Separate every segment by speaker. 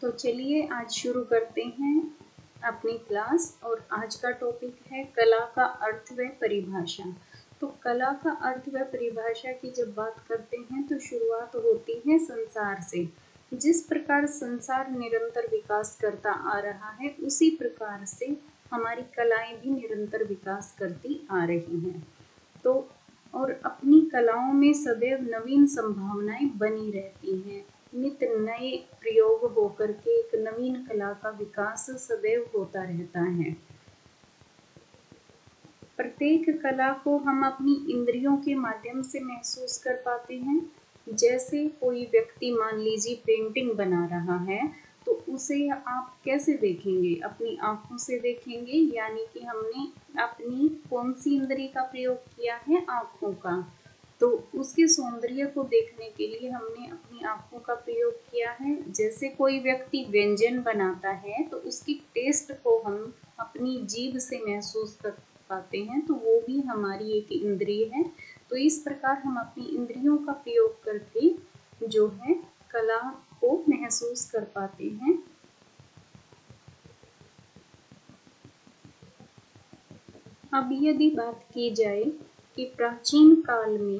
Speaker 1: तो चलिए आज शुरू करते हैं अपनी क्लास। और आज का टॉपिक है कला का अर्थ व परिभाषा। तो कला का अर्थ व परिभाषा की जब बात करते हैं तो शुरुआत होती है संसार से। जिस प्रकार संसार निरंतर विकास करता आ रहा है उसी प्रकार से हमारी कलाएं भी निरंतर विकास करती आ रही हैं। तो और अपनी कलाओं में सदैव नवीन संभावनाएं बनी रहती हैं। नित्य नए प्रयोग होकर के एक नवीन कला का विकास सदैव होता रहता है। प्रत्येक कला को हम अपनी इंद्रियों के माध्यम से महसूस कर पाते हैं। जैसे कोई व्यक्ति मान लीजिए पेंटिंग बना रहा है तो उसे आप कैसे देखेंगे? अपनी आंखों से देखेंगे, यानी कि हमने अपनी कौन सी इंद्री का प्रयोग किया है? आंखों का। तो उसके सौंदर्य को देखने के लिए हमने अपनी आंखों का प्रयोग किया है। जैसे कोई व्यक्ति व्यंजन बनाता है तो उसकी टेस्ट को हम अपनी जीभ से महसूस कर पाते हैं, तो वो भी हमारी एक इंद्रिय है। तो इस प्रकार हम अपनी इंद्रियों का प्रयोग करके जो है कला को महसूस कर पाते हैं। अब यदि बात की जाए कि प्राचीन काल में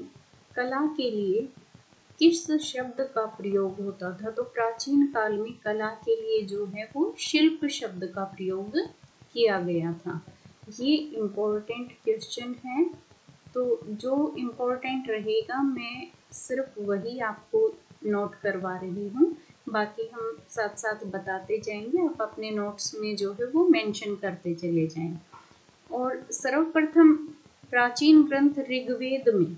Speaker 1: कला के लिए किस शब्द का प्रयोग होता था, तो प्राचीन काल में कला के लिए जो है वो शिल्प शब्द का प्रयोग किया गया था। ये इम्पोर्टेंट क्वेश्चन है, तो जो इम्पोर्टेंट रहेगा मैं सिर्फ वही आपको नोट करवा रही हूँ, बाकी हम साथ साथ बताते जाएंगे। आप अपने नोट्स में जो है वो मेंशन करते चले जाएं। और सर्वप्रथम प्राचीन ग्रंथ ऋग्वेद में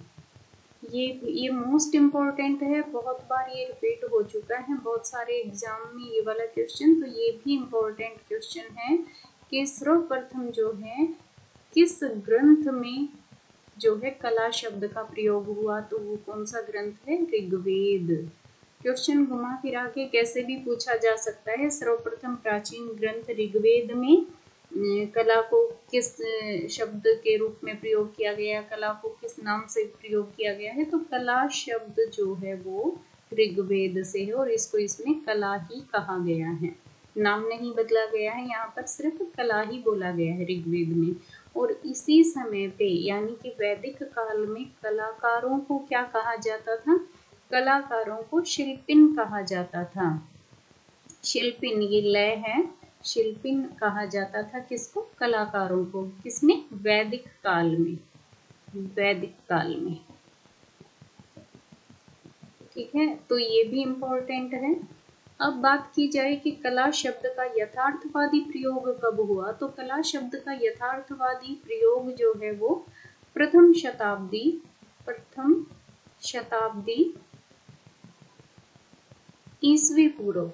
Speaker 1: ये मोस्ट इम्पोर्टेंट है, बहुत बार ये रिपीट हो चुका है बहुत सारे एग्जाम में ये वाला क्वेश्चन, तो ये भी इम्पोर्टेंट क्वेश्चन है कि सर्वप्रथम जो है किस ग्रंथ में जो है कला शब्द का प्रयोग हुआ, तो वो कौन सा ग्रंथ है? ऋग्वेद। क्वेश्चन घुमा फिरा के कैसे भी पूछा जा सकता है। सर्वप्रथम प्राचीन ग्रंथ ऋग्वेद में कला को किस शब्द के रूप में प्रयोग किया गया, कला को किस नाम से प्रयोग किया गया है, तो कला शब्द जो है वो ऋग्वेद से है और इसको इसमें कला ही कहा गया है। नाम नहीं बदला गया है, यहाँ पर सिर्फ कला ही बोला गया है ऋग्वेद में। और इसी समय पे यानी कि वैदिक काल में कलाकारों को क्या कहा जाता था? कलाकारों को शिल्पिन कहा जाता था। शिल्पिन ये लय है, शिल्पिन कहा जाता था किसको? कलाकारों को। किसमें? वैदिक काल में। वैदिक काल में, ठीक है, तो ये भी इम्पोर्टेंट है। अब बात की जाए कि कला शब्द का यथार्थवादी प्रयोग कब हुआ, तो कला शब्द का यथार्थवादी प्रयोग जो है वो प्रथम शताब्दी ईसवी पूर्व।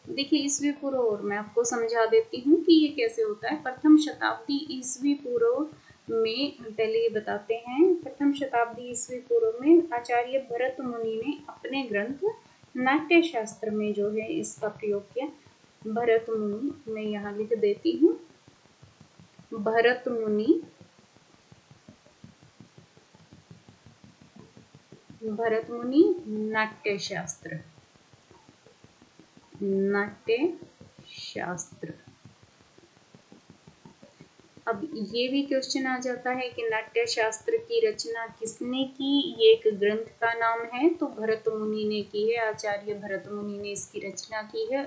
Speaker 1: देखिए ईसवी पूर्व, और मैं आपको समझा देती हूँ कि ये कैसे होता है। प्रथम शताब्दी ईसवी पूर्व में, पहले ये बताते हैं, प्रथम शताब्दी ईसवी पूर्व में आचार्य भरत मुनि ने अपने ग्रंथ नाट्य शास्त्र में जो है इसका प्रयोग किया। भरत मुनि, मैं यहाँ लिख देती हूँ, भरत मुनि नाट्य शास्त्र। अब ये भी क्वेश्चन आ जाता है कि नाट्य शास्त्र की रचना किसने की? ये एक ग्रंथ का नाम है, तो भरत मुनि ने की है, आचार्य भरत मुनि ने इसकी रचना की है।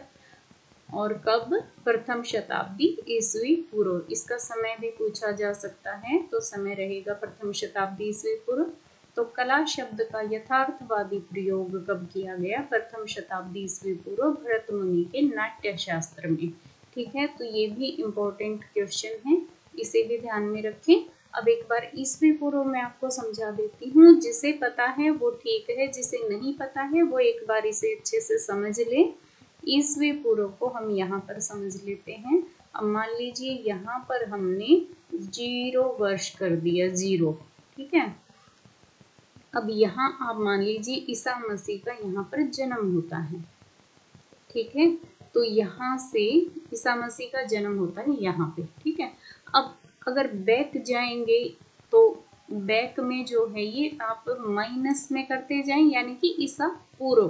Speaker 1: और कब? प्रथम शताब्दी ईसवी पूर्व। इसका समय भी पूछा जा सकता है, तो समय रहेगा प्रथम शताब्दी ईसवी पूर्व। तो कला शब्द का यथार्थवादी प्रयोग कब किया गया? प्रथम शताब्दी ईसवी पूर्व भरत मुनि के नाट्य शास्त्र में। ठीक है, तो ये भी इम्पोर्टेंट क्वेश्चन है, इसे भी ध्यान में रखें। अब एक बार ईसवी पूर्व में आपको समझा देती हूँ, जिसे पता है वो ठीक है, जिसे नहीं पता है वो एक बार इसे अच्छे से समझ ले। ईसवी पूर्व को हम यहाँ पर समझ लेते हैं। अब मान लीजिए यहाँ पर हमने 0 वर्ष कर दिया, 0, ठीक है। अब यहाँ आप मान लीजिए ईसा मसीह का यहाँ पर जन्म होता है, ठीक है, तो यहाँ से ईसा मसीह का जन्म होता है यहाँ पे, ठीक है। अब अगर बैक जाएंगे तो बैक में जो है ये आप माइनस में करते जाएं, यानी कि ईसा पूर्व,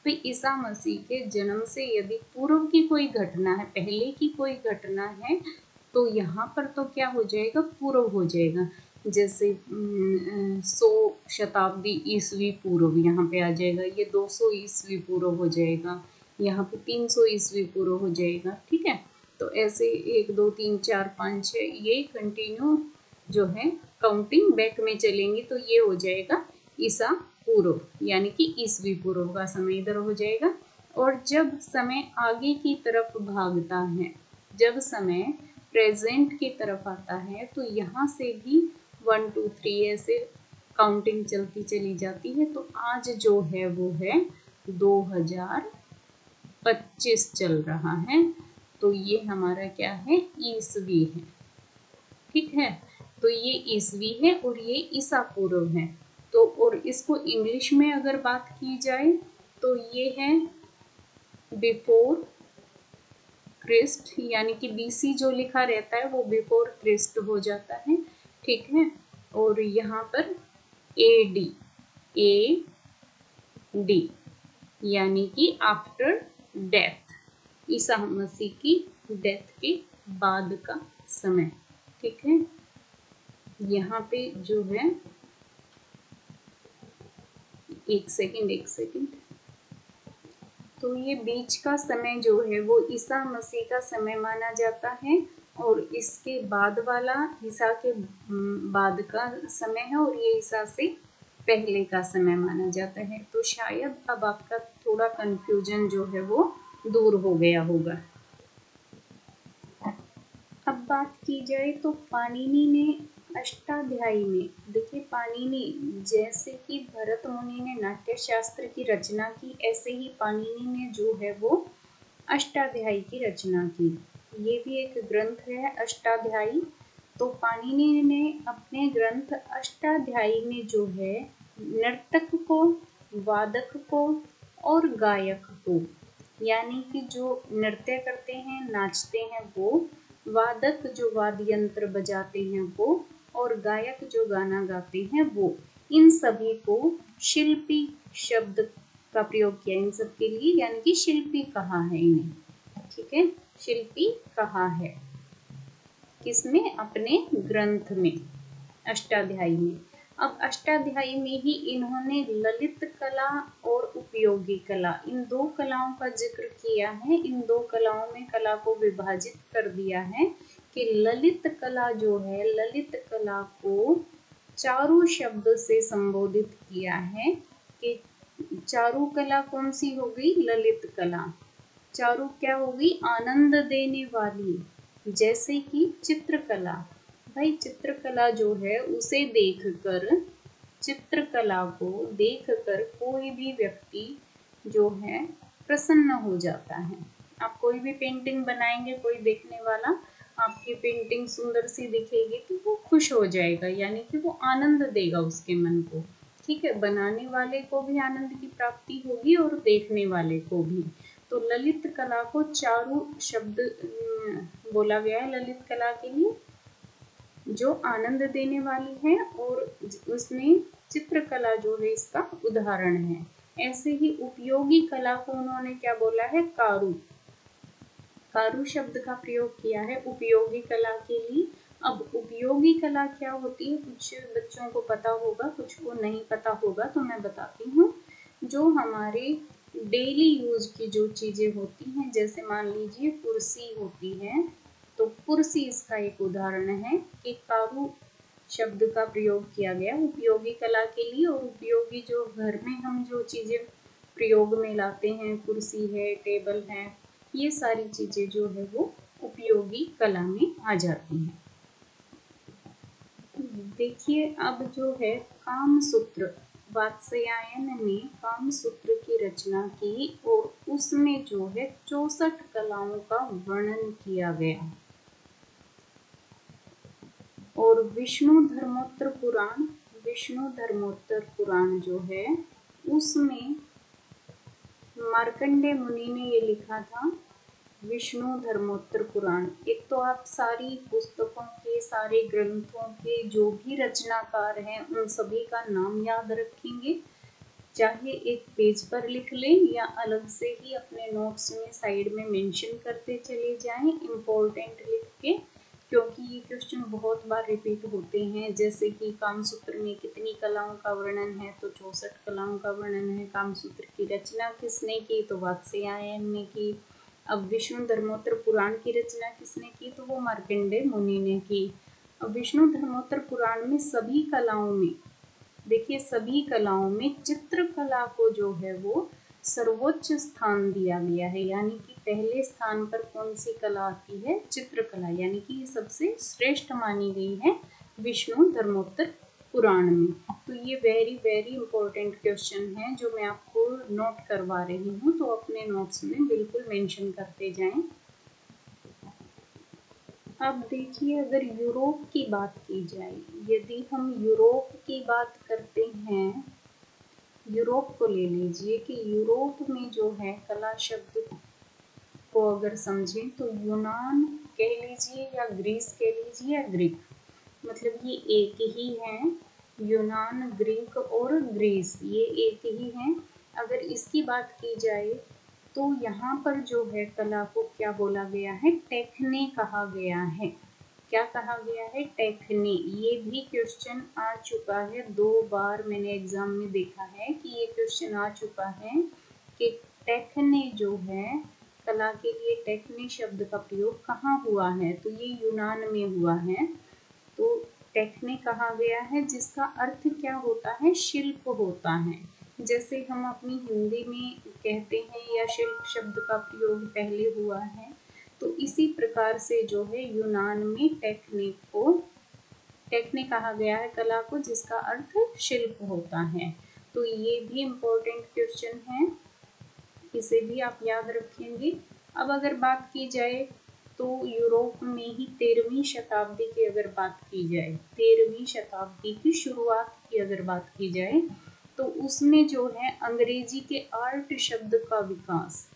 Speaker 1: तो ईसा मसीह के जन्म से यदि पूर्व की कोई घटना है, पहले की कोई घटना है, तो यहाँ पर तो क्या हो जाएगा, पूर्व हो जाएगा। जैसे 100 शताब्दी ईस्वी पूर्व यहाँ पे आ जाएगा, ये 200 ईस्वी पूर्व हो जाएगा, यहाँ पे 300 ईस्वी पूर्व हो जाएगा। ठीक है, तो ऐसे 1 2 3 4 5 6 ये कंटिन्यू जो है काउंटिंग बैक में चलेंगे, तो ये हो जाएगा ईसा पूर्व, यानी कि ईस्वी पूर्व का समय इधर हो जाएगा। और जब समय आगे की तरफ भागता है, जब समय प्रेजेंट की तरफ आता है, तो यहाँ से भी 1 2 3 ऐसे काउंटिंग चलती चली जाती है। तो आज जो है वो है 2025 चल रहा है, तो ये हमारा क्या है, ईस्वी है। ठीक है, तो ये ईस्वी है और ये ईसा पूर्व है। तो और इसको इंग्लिश में अगर बात की जाए तो ये है बिफोर क्रिस्ट, यानी कि बीसी जो लिखा रहता है वो बिफोर क्रिस्ट हो जाता है। ठीक है, और यहाँ पर AD, AD यानी कि आफ्टर डेथ, ईसा मसीह की डेथ के बाद का समय। ठीक है, यहाँ पे जो है एक सेकंड, तो ये बीच का समय जो है वो ईसा मसीह का समय माना जाता है, और इसके बाद वाला ईसा के बाद का समय है, और ये ईसा से पहले का समय माना जाता है। तो शायद अब आपका थोड़ा कंफ्यूजन जो है वो दूर हो गया होगा। अब बात की जाए तो पाणिनि ने अष्टाध्यायी में, देखिए पाणिनि जैसे कि भरत मुनि ने नाट्य शास्त्र की रचना की, ऐसे ही पाणिनि ने जो है वो अष्टाध्यायी की रचना की। ये भी एक ग्रंथ है अष्टाध्यायी। तो पाणिनि ने अपने ग्रंथ अष्टाध्यायी में जो है नर्तक को, वादक को और गायक को, यानी कि जो नृत्य करते हैं, नाचते हैं वो, वादक जो वाद्य यंत्र बजाते हैं वो, और गायक जो गाना गाते हैं वो, इन सभी को शिल्पी शब्द का प्रयोग किया इन सब के लिए, यानी कि शिल्पी कहा है इन्हें। ठीक है, शिल्पी कहा है किसमें, अपने ग्रंथ में अष्टाध्यायी में। अब अष्टाध्यायी में ही इन्होंने ललित कला और उपयोगी कला, इन दो कलाओं का जिक्र किया है। इन दो कलाओं में कला को विभाजित कर दिया है कि ललित कला जो है, ललित कला को चारु शब्द से संबोधित किया है कि चारु कला कौन सी हो गई, ललित कला। चारु क्या होगी, आनंद देने वाली, जैसे कि चित्रकला। भाई चित्रकला जो है उसे देखकर, चित्रकला को देखकर कोई भी व्यक्ति जो है प्रसन्न हो जाता है। आप कोई भी पेंटिंग बनाएंगे, कोई देखने वाला आपकी पेंटिंग सुंदर सी दिखेगी तो वो खुश हो जाएगा, यानी कि वो आनंद देगा उसके मन को। ठीक है, बनाने वाले को भी आनंद की प्राप्ति होगी और देखने वाले को भी। तो ललित कला को चारु शब्द बोला गया है ललित कला के लिए, जो आनंद देने वाली है, और उसमें चित्रकला जो है इसका उदाहरण है। ऐसे ही उपयोगी कला को उन्होंने क्या बोला है, कारू, कारू शब्द का प्रयोग किया है उपयोगी कला के लिए। अब उपयोगी कला क्या होती है, कुछ बच्चों को पता होगा, कुछ को नहीं पता होगा, तो मैं बताती हूँ। जो हमारे डेली यूज की जो चीजें होती हैं, जैसे मान लीजिए कुर्सी होती है, तो कुर्सी इसका एक उदाहरण है कि कारू शब्द का प्रयोग किया गया उपयोगी कला के लिए। और उपयोगी जो घर में हम जो चीजें प्रयोग में लाते हैं, कुर्सी है, टेबल है, ये सारी चीजें जो है वो उपयोगी कला में आ जाती हैं। देखिए अब जो है कामसूत्र, वात्स्यायन ने कामसूत्र की रचना की, और उसमें जो है 64 कलाओं का वर्णन किया गया। और विष्णु धर्मोत्तर पुराण, विष्णु धर्मोत्तर पुराण जो है उसमें मार्कंडेय मुनि ने ये लिखा था, विष्णु धर्मोत्तर पुराण। एक तो आप सारी पुस्तकों के, सारे ग्रंथों के जो भी रचनाकार हैं उन सभी का नाम याद रखेंगे। चाहे एक पेज पर लिख लें या अलग से ही अपने नोट्स में साइड में मेंशन करते चले जाएं इम्पोर्टेंट लिख के, क्योंकि ये क्वेश्चन बहुत बार रिपीट होते हैं। जैसे कि कामसूत्र में कितनी कलाओं का वर्णन है, तो 64 कलाओं का वर्णन है। कामसूत्र की रचना किसने की, तो वात्स्यायन ने की। अब विष्णु धर्मोत्तर पुराण की रचना किसने की, तो वो मार्कंडेय मुनि ने की। अब विष्णु धर्मोत्तर पुराण में सभी कलाओं में, देखिए सभी कलाओं में चित्रकला को जो है वो सर्वोच्च स्थान दिया गया है, यानी कि पहले स्थान पर कौन सी कला आती है, चित्रकला, यानी कि ये सबसे श्रेष्ठ मानी गई है विष्णु धर्मोत्तर पुराण में। तो ये वेरी वेरी इंपॉर्टेंट क्वेश्चन है जो मैं आपको नोट करवा रही हूँ, तो अपने नोट्स में बिल्कुल मेंशन करते जाएं। अब देखिए, अगर यूरोप की बात की जाए, यदि हम यूरोप की बात करते हैं, यूरोप को ले लीजिए कि यूरोप में जो है कला शब्द को अगर समझें तो यूनान कह लीजिए या ग्रीस कह लीजिए या ग्रीक, मतलब ये एक ही है। यूनान, ग्रीक और ग्रीस ये एक ही हैं। अगर इसकी बात की जाए तो यहाँ पर जो है कला को क्या बोला गया है, टेक्ने कहा गया है। क्या कहा गया है, टेक्ने। ये भी क्वेश्चन आ चुका है 2 बार, मैंने एग्जाम में देखा है कि ये क्वेश्चन आ चुका है कि टेक्ने जो है कला के लिए टेक्ने शब्द का प्रयोग कहाँ हुआ है, तो ये यूनान में हुआ है। तो टेक्ने कहा गया है जिसका अर्थ क्या होता है, शिल्प होता है। जैसे हम अपनी हिंदी में कहते हैं या शिल्प शब्द का प्रयोग पहले हुआ है, तो इसी प्रकार से जो है यूनान में टेक्ने कहा गया है कला को जिसका अर्थ शिल्प होता है। तो ये भी इम्पोर्टेंट क्वेश्चन है, इसे भी आप याद रखेंगे। अब अगर बात की जाए तो यूरोप में ही 13वीं शताब्दी की अगर बात की जाए, 13वीं शताब्दी की शुरुआत की अगर बात की जाए, तो उसमें जो है अंग्रेजी के आर्ट शब्द का विकास,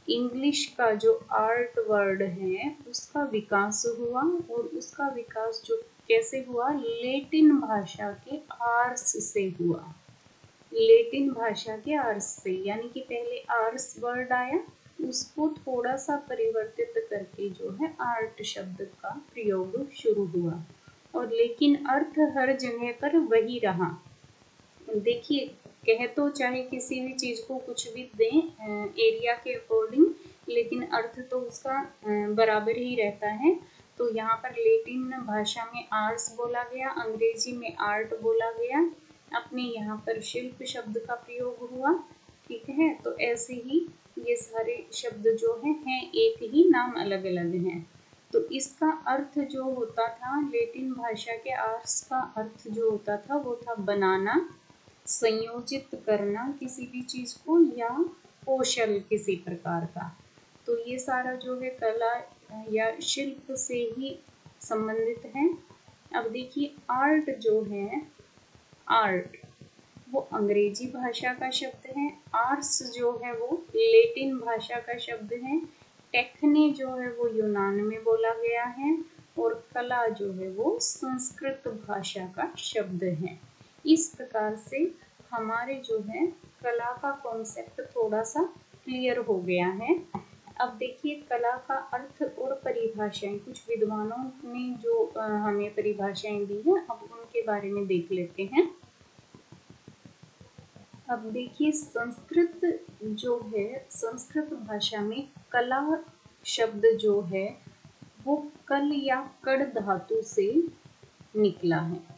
Speaker 1: इंग्लिश का जो आर्ट वर्ड है उसका विकास हुआ। और उसका विकास जो कैसे हुआ, लैटिन भाषा के आर्स से हुआ। लैटिन भाषा के आर्स से, यानी कि पहले आर्स वर्ड आया, उसको थोड़ा सा परिवर्तित करके जो है आर्ट शब्द का प्रयोग शुरू हुआ, और लेकिन अर्थ हर जगह पर वही रहा। देखिए, कह तो चाहे किसी भी चीज को कुछ भी दें एरिया के अकॉर्डिंग, लेकिन अर्थ तो उसका बराबर ही रहता है। तो यहाँ पर लैटिन भाषा में आर्ट्स बोला गया, अंग्रेजी में आर्ट बोला गया, अपने यहाँ पर शिल्प शब्द का प्रयोग हुआ। ठीक है, तो ऐसे ही ये सारे शब्द जो हैं एक ही, नाम अलग अलग हैं। तो इसका अर्थ जो होता था, लैटिन भाषा के आर्ट्स का अर्थ जो होता था वो था बनाना, संयोजित करना किसी भी चीज को, या कौशल किसी प्रकार का। तो ये सारा जो है कला या शिल्प से ही संबंधित है। अब देखिए, आर्ट जो है, आर्ट वो अंग्रेजी भाषा का शब्द है, आर्ट्स जो है वो लैटिन भाषा का शब्द है, टेक्ने जो है वो यूनान में बोला गया है, और कला जो है वो संस्कृत भाषा का शब्द है। इस प्रकार से हमारे जो है कला का कॉन्सेप्ट थोड़ा सा क्लियर हो गया है। अब देखिए, कला का अर्थ और परिभाषाएं, कुछ विद्वानों ने जो हमें परिभाषाएं दी है, अब उनके बारे में देख लेते हैं। अब देखिए, संस्कृत जो है, संस्कृत भाषा में कला शब्द जो है वो कल या कड़ धातु से निकला है।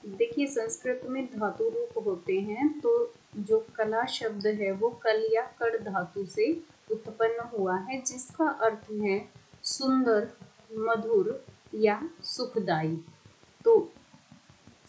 Speaker 1: देखिए, संस्कृत में धातु रूप होते हैं, तो जो कला शब्द है वो कल या कड़ धातु से उत्पन्न हुआ है, जिसका अर्थ है सुंदर, मधुर या सुखदाई। तो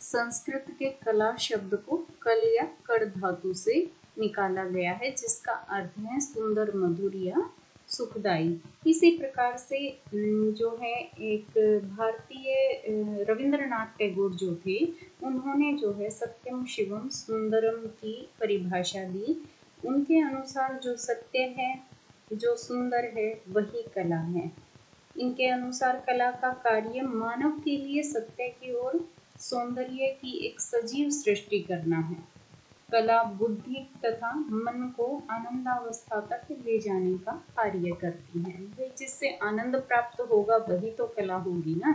Speaker 1: संस्कृत के कला शब्द को कल या कड़ धातु से निकाला गया है, जिसका अर्थ है सुंदर, मधुर या सुखदाई। इसी प्रकार से जो है एक भारतीय रविंद्रनाथ टैगोर जो थे, उन्होंने जो है सत्यम शिवम सुंदरम की परिभाषा दी। उनके अनुसार जो सत्य है, जो सुंदर है, वही कला है। इनके अनुसार कला का कार्य मानव के लिए सत्य की ओर, सौंदर्य की एक सजीव सृष्टि करना है। कला बुद्धि तथा मन को आनंदावस्था तक ले जाने का कार्य करती है। भाई जिससे आनंद प्राप्त होगा वही तो कला होगी ना।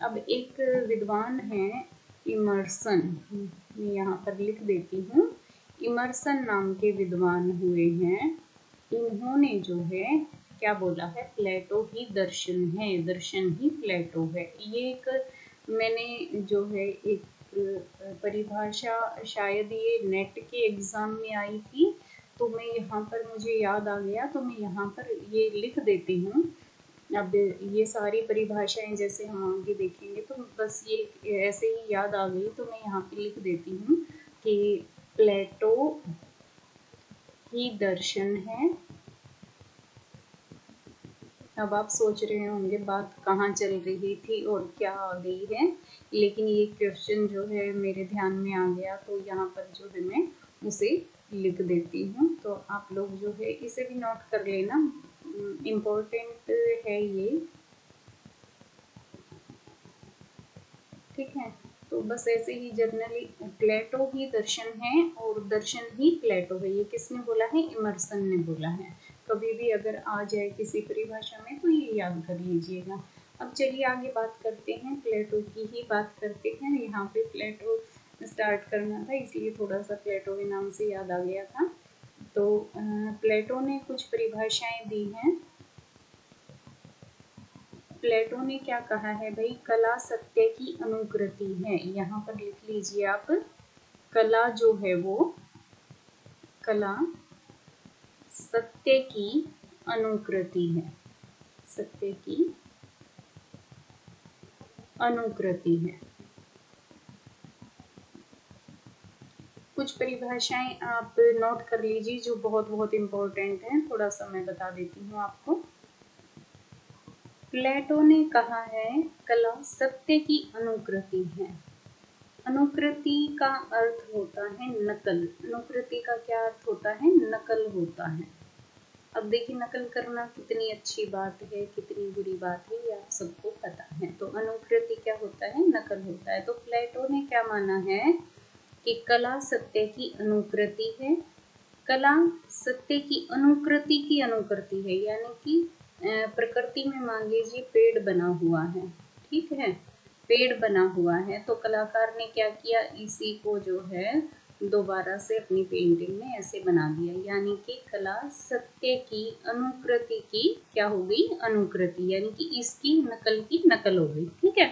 Speaker 1: अब एक विद्वान है इमर्सन, मैं यहाँ पर लिख देती हूँ, इमर्सन नाम के विद्वान हुए हैं। इन्होंने जो है क्या बोला है, प्लेटो ही दर्शन है, दर्शन ही प्लेटो है। ये एक मैंने जो है एक परिभाषा शायद ये नेट के एग्ज़ाम में आई थी, तो मैं यहाँ पर मुझे याद आ गया तो मैं यहाँ पर ये लिख देती हूँ। अब ये सारी परिभाषाएं जैसे हम आगे देखेंगे तो बस ये ऐसे ही याद आ गई तो मैं यहाँ पे लिख देती हूँ कि प्लेटो ही दर्शन है। अब आप सोच रहे होंगे बात कहाँ चल रही थी और क्या आ गई है, लेकिन ये क्वेश्चन जो है मेरे ध्यान में आ गया तो यहाँ पर जो है मैं उसे लिख देती हूँ। तो आप लोग जो है इसे भी नोट कर लेना, इम्पोर्टेंट है ये, ठीक है। तो बस ऐसे ही जनरली प्लेटो ही दर्शन है और दर्शन ही प्लेटो है। ये किसने बोला है, इमर्सन ने बोला है। कभी भी अगर आ जाए किसी परिभाषा में तो ये याद कर लीजिएगा। अब चलिए आगे बात करते हैं, प्लेटो की ही बात करते हैं। यहाँ पे प्लेटो स्टार्ट करना था इसलिए थोड़ा सा प्लेटो के नाम से याद आ गया था। तो प्लेटो ने कुछ परिभाषाएं दी हैं। प्लेटो ने क्या कहा है भाई, कला सत्य की अनुकृति है। यहाँ पर लिख लीजिए आप, कला जो है वो कला सत्य की अनुकृति है, सत्य की अनुकृति है। कुछ परिभाषाएं आप नोट कर लीजिए जो बहुत बहुत इम्पोर्टेंट हैं, थोड़ा सा मैं बता देती हूँ आपको। प्लेटो ने कहा है कला सत्य की अनुकृति है। अनुकृति का अर्थ होता है नकल। अनुकृति का क्या अर्थ होता है, नकल होता है। अब देखिए नकल करना कितनी अच्छी बात है, कितनी बुरी बात है, ये आप सबको पता है। तो अनुकृति क्या होता है, नकल होता है। तो प्लेटो ने क्या माना है कि कला सत्य की अनुकृति है। कला सत्य की अनुकृति है, यानी कि प्रकृति में मान लीजिए पेड़ बना हुआ है, ठीक है, पेड़ बना हुआ है तो कलाकार ने क्या किया, इसी को जो है दोबारा से अपनी पेंटिंग में ऐसे बना दिया, यानी कि कला सत्य की अनुकृति की क्या हो गई, अनुकृति, यानी कि इसकी नकल की नकल हो गई, ठीक है।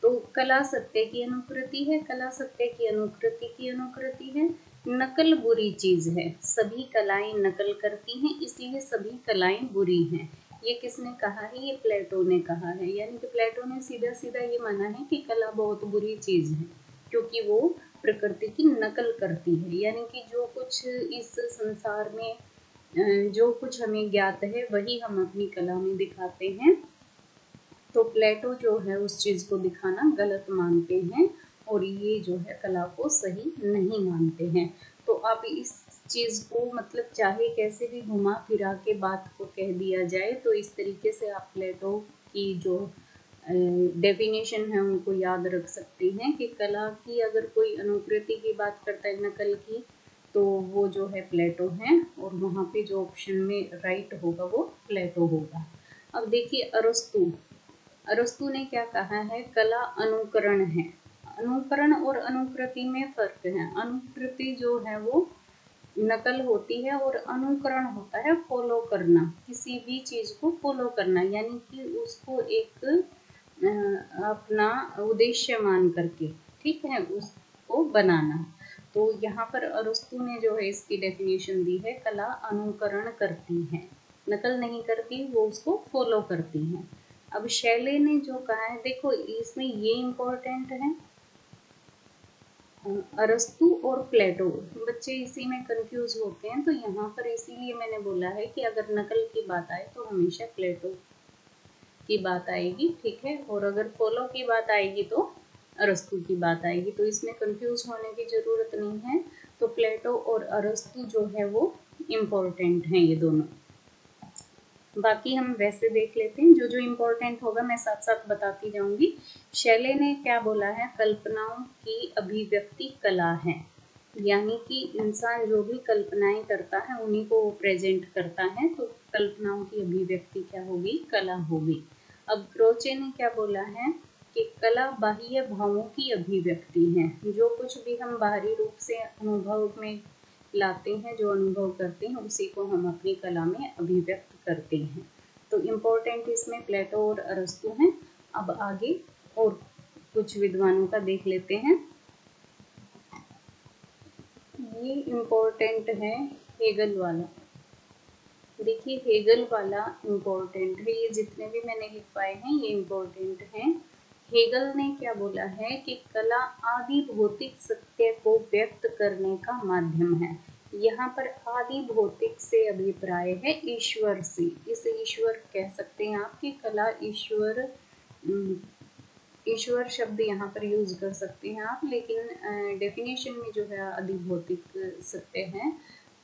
Speaker 1: तो कला सत्य की अनुकृति है, कला सत्य की अनुकृति है। नकल बुरी चीज है, सभी कलाएं नकल करती हैं इसलिए सभी कलाएं बुरी हैं। ये किसने कहा है, ये प्लेटो ने कहा है। यानी कि प्लेटो ने सीधा सीधा ये माना है कि कला बहुत बुरी चीज है क्योंकि वो प्रकृति की नकल करती है। यानी कि जो कुछ इस संसार में जो कुछ हमें ज्ञात है वही हम अपनी कला में दिखाते हैं। तो प्लेटो जो है उस चीज को दिखाना गलत मानते हैं और ये जो है कला को सही नहीं मानते हैं। तो आप इस चीज को मतलब चाहे कैसे भी घुमा फिरा के बात को कह दिया जाए तो इस तरीके से आप प्लेटो की जो डेफिनेशन है उनको याद रख सकते हैं कि कला की अगर कोई अनुकृति की बात करता है, नकल की, तो वो जो है प्लेटो है और वहाँ पे जो ऑप्शन में राइट होगा वो प्लेटो होगा। अब देखिए अरस्तु ने क्या कहा है, कला अनुकरण है। अनुकरण और अनुकृति में फर्क है। अनुकृति जो है वो नकल होती है और अनुकरण होता है फॉलो करना, किसी भी चीज को फॉलो करना, यानी कि उसको एक अपना उद्देश्य मान करके, ठीक है, उसको बनाना। तो यहाँ पर अरस्तु ने जो है इसकी डेफिनेशन दी है, कला अनुकरण करती है, नकल नहीं करती, वो उसको फॉलो करती है। अब शैले ने जो कहा है, देखो इसमें ये इम्पोर्टेंट है, अरस्तु और प्लेटो, बच्चे इसी में कंफ्यूज होते हैं। तो यहाँ पर इसीलिए मैंने बोला है कि अगर नकल की बात आए तो हमेशा प्लेटो की बात आएगी, ठीक है, और अगर फॉलो की बात आएगी तो अरस्तु की बात आएगी। तो इसमें कंफ्यूज होने की जरूरत नहीं है। तो प्लेटो और अरस्तु जो है वो इम्पोर्टेंट हैं ये दोनों। बाकी हम वैसे देख लेते हैं, जो जो इम्पोर्टेंट होगा मैं साथ साथ बताती जाऊंगी। शैले ने क्या बोला है, कल्पनाओं की अभिव्यक्ति कला है। यानी कि इंसान जो भी कल्पनाएं करता है उन्हीं को वो प्रेजेंट करता है, तो कल्पनाओं की अभिव्यक्ति क्या होगी? कला होगी। अब क्रोचे ने क्या बोला है कि कला बाह्य भावों की अभिव्यक्ति है। जो कुछ भी हम बाहरी रूप से अनुभव में लाते हैं, जो अनुभव करते हैं, उसी को हम अपनी कला में अभिव्यक्त करते हैं। तो इम्पोर्टेंट इसमें प्लेटो और अरस्तु हैं। अब आगे और कुछ विद्वानों का देख लेते हैं। ये इम्पोर्टेंट है हेगल वाला। देखिए हेगल वाला इम्पोर्टेंट है, ये जितने भी मैंने लिखवाए हैं ये इम्पोर्टेंट हैं। हेगल ने क्या बोला है कि कला आदि भौतिक सत्य को व्यक्त करने का माध्यम है। यहाँ पर आदि भौतिक से अभिप्राय है ईश्वर से। इस ईश्वर कह सकते हैं आप कि कला ईश्वर, ईश्वर शब्द यहाँ पर यूज कर सकते हैं आप, लेकिन डेफिनेशन में जो है अधिभौतिक सत्य है,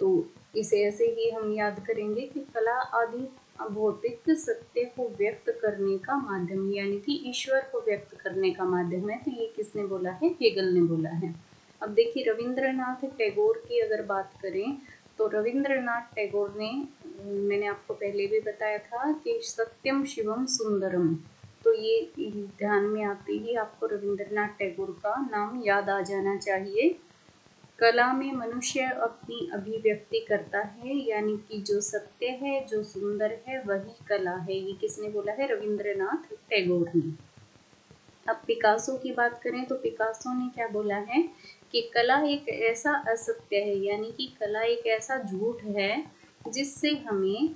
Speaker 1: तो इसे ऐसे ही हम याद करेंगे कि कला आदि भौतिक सत्य को व्यक्त करने का माध्यम, यानी कि ईश्वर को व्यक्त करने का माध्यम है। तो ये किसने बोला है? हेगल ने बोला है। अब देखिए रविंद्रनाथ टैगोर की अगर बात करें तो रविंद्रनाथ टैगोर ने, मैंने आपको पहले भी बताया था कि सत्यम शिवम सुंदरम, तो ये ध्यान में आते ही आपको रविंद्रनाथ टैगोर का नाम याद आ जाना चाहिए। कला में मनुष्य अपनी अभिव्यक्ति करता है, यानी कि जो सत्य है, जो सुंदर है, वही कला है। ये किसने बोला है? रविंद्रनाथ टैगोर ने। अब पिकासो की बात करें तो पिकासो ने क्या बोला है कि कला एक ऐसा असत्य है, यानी कि कला एक ऐसा झूठ है जिससे हमें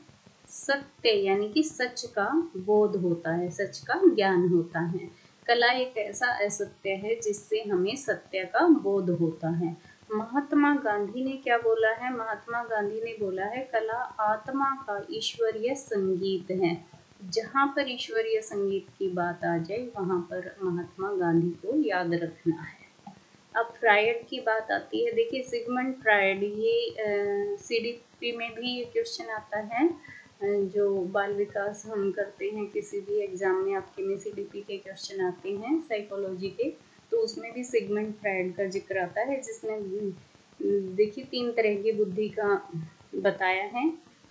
Speaker 1: सत्य यानी कि सच का बोध होता है, सच का ज्ञान होता है। कला एक ऐसा असत्य है जिससे हमें सत्य का बोध होता है। महात्मा गांधी ने क्या बोला है? महात्मा गांधी ने बोला है कला आत्मा का ईश्वरीय संगीत है। जहाँ पर ईश्वरीय संगीत की बात आ जाए वहाँ पर महात्मा गांधी को याद रखना है। अब फ्रायड की बात आती है। देखिए सिगमंड फ्रायड, ये सीडीपी में भी ये क्वेश्चन आता है। जो बाल विकास हम करते हैं किसी भी एग्जाम में, आपके में सीडीपी के क्वेश्चन आते हैं साइकोलॉजी के, तो उसमें भी सिगमंड फ्रायड का जिक्र आता है, जिसमें देखिए 3 तरह की बुद्धि का बताया है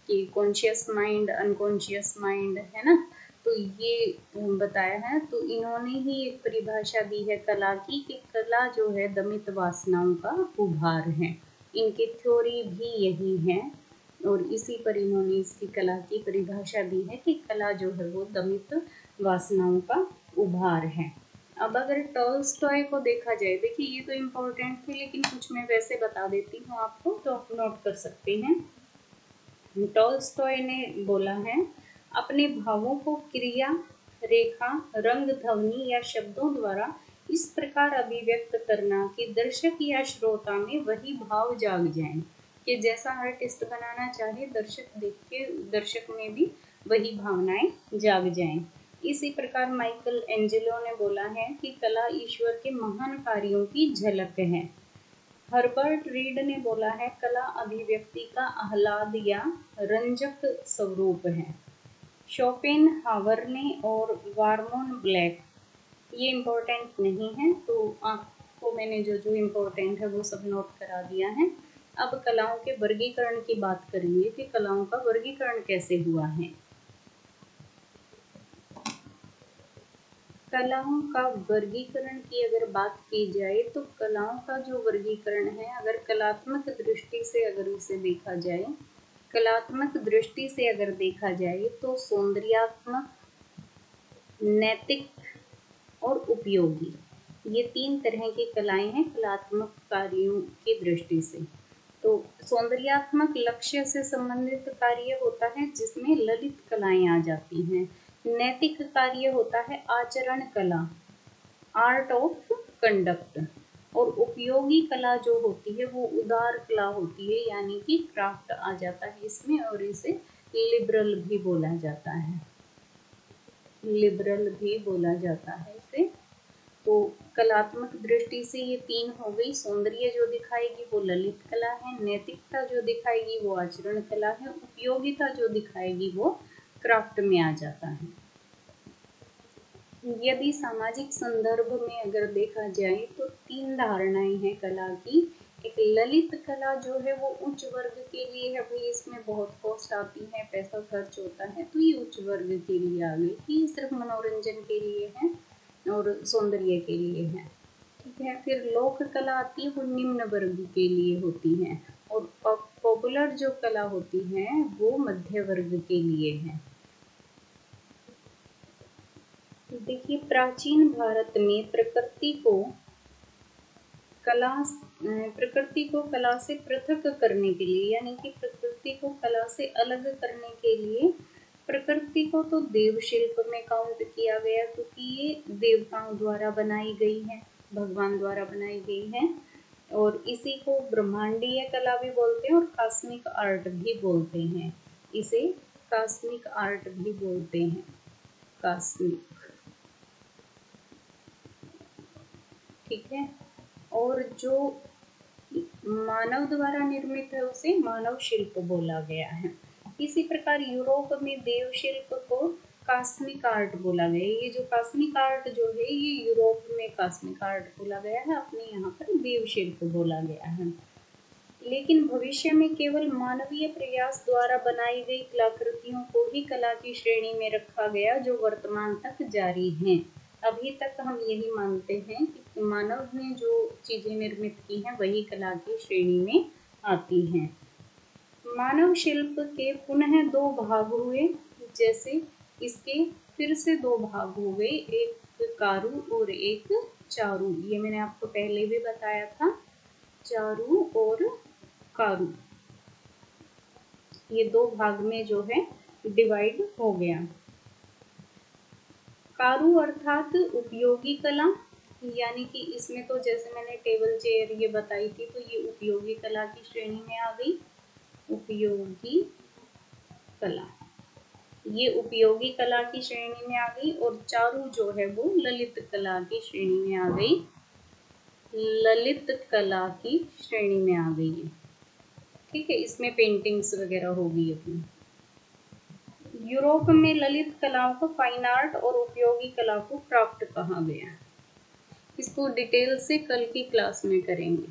Speaker 1: कि कॉन्शियस माइंड, अनकॉन्शियस माइंड, है ना। तो ये बताया है। तो इन्होंने ही एक परिभाषा दी है कला की कि कला जो है दमित वासनाओं का उभार है। इनकी थ्योरी भी यही है और इसी पर इन्होंने इसकी कला की परिभाषा दी है कि कला जो है वो दमित वासनाओं का उभार है। अब अगर टॉल्स्टॉय को देखा जाए, देखिए ये तो इम्पोर्टेंट थे लेकिन कुछ मैं वैसे बता देती हूँ आपको, तो आप नोट कर सकते हैं। टॉल्स्टॉय ने बोला है अपने भावों को क्रिया, रेखा, रंग, ध्वनि या शब्दों द्वारा इस प्रकार अभिव्यक्त करना कि दर्शक या श्रोता में वही भाव जाग जाएं, कि जैसा आर्टिस्ट बनाना चाहे दर्शक देख के दर्शक में भी वही भावनाएं जाग जाएं। इसी प्रकार माइकल एंजेलो ने बोला है कि कला ईश्वर के महान कार्यों की झलक है। हर्बर्ट रीड ने बोला है कला अभिव्यक्ति का आह्लाद या रंजक स्वरूप है। शोपेनहावर ने और वार्मोन ब्लैक, ये इम्पोर्टेंट नहीं है, तो आपको मैंने जो जो इम्पोर्टेंट है वो सब नोट करा दिया है। अब कलाओं के वर्गीकरण की बात करेंगे कि कलाओं का वर्गीकरण कैसे हुआ है। कलाओं का वर्गीकरण की अगर बात की जाए तो कलाओं का जो वर्गीकरण है, अगर कलात्मक दृष्टि से अगर उसे देखा जाए, कलात्मक दृष्टि से अगर देखा जाए तो सौंदर्यात्मक, नैतिक और उपयोगी, ये 3 तरह की कलाएं हैं कलात्मक कार्यों की दृष्टि से। तो सौंदर्यात्मक लक्ष्य से संबंधित कार्य होता है जिसमें ललित कलाएं आ जाती हैं। नैतिक कार्य होता है आचरण कला, आर्ट ऑफ कंडक्ट। और उपयोगी कला जो होती है वो उदार कला होती है, यानी कि क्राफ्ट आ जाता है इसमें, और इसे लिबरल भी बोला जाता है, लिबरल भी बोला जाता है इसे। तो कलात्मक दृष्टि से ये 3 हो गई। सौंदर्य जो दिखाएगी वो ललित कला है, नैतिकता जो दिखाएगी वो आचरण कला है, उपयोगिता जो दिखाएगी वो क्राफ्ट में आ जाता है। यदि सामाजिक संदर्भ में अगर देखा जाए तो 3 धारणाएं हैं कला की। एक ललित कला जो है वो उच्च वर्ग के लिए है, भाई इसमें बहुत कॉस्ट आती है, पैसा खर्च होता है, तो ये उच्च वर्ग के लिए आ गई। ये सिर्फ मनोरंजन के लिए है और सौंदर्य के लिए है, ठीक है। फिर लोक कला आती है, वो निम्न वर्ग के लिए होती है, और पॉपुलर जो कला होती है वो मध्य वर्ग के लिए है। देखिए, प्राचीन भारत में प्रकृति को कला से पृथक करने के लिए, यानी कि प्रकृति को कला से अलग करने के लिए, प्रकृति को तो देव शिल्प में काउंट किया गया, क्योंकि ये देवताओं द्वारा बनाई गई है, भगवान द्वारा बनाई गई है, और इसी को ब्रह्मांडीय कला भी बोलते हैं और कॉस्मिक आर्ट भी बोलते हैं। इसे कॉस्मिक आर्ट भी बोलते हैं, कॉस्मिक, ठीक है। और जो मानव द्वारा निर्मित है उसे मानव शिल्प बोला गया है। इसी प्रकार यूरोप में देव शिल्प को कॉस्मिक आर्ट बोला गया। ये जो कॉस्मिक आर्ट जो है ये यूरोप में कॉस्मिक आर्ट बोला गया है, अपने यहाँ पर देव शिल्प बोला गया है। लेकिन भविष्य में केवल मानवीय प्रयास द्वारा बनाई गई कलाकृतियों को ही कला की श्रेणी में रखा गया, जो वर्तमान तक जारी हैं। अभी तक हम यही मानते हैं कि मानव ने जो चीजें निर्मित की हैं वही कला की श्रेणी में आती हैं। मानव शिल्प के पुनः दो भाग हुए, जैसे इसके फिर से दो भाग हो गए, एक कारु और एक चारु। ये मैंने आपको पहले भी बताया था, चारु और कारु, ये दो भाग में जो है डिवाइड हो गया। कारु अर्थात उपयोगी कला, यानी कि इसमें तो जैसे मैंने टेबल चेयर ये बताई थी, तो ये उपयोगी कला की श्रेणी में आ गई, उपयोगी कला, ये उपयोगी कला की श्रेणी में आ गई। और चारु जो है वो ललित कला की श्रेणी में आ गई, ललित कला की श्रेणी में आ गई है, ठीक है। इसमें पेंटिंग्स वगैरह होगी अपनी। यूरोप में ललित कलाओं को फाइन आर्ट और उपयोगी कला को क्राफ्ट कहा गया। इसको डिटेल से कल की क्लास में करेंगे।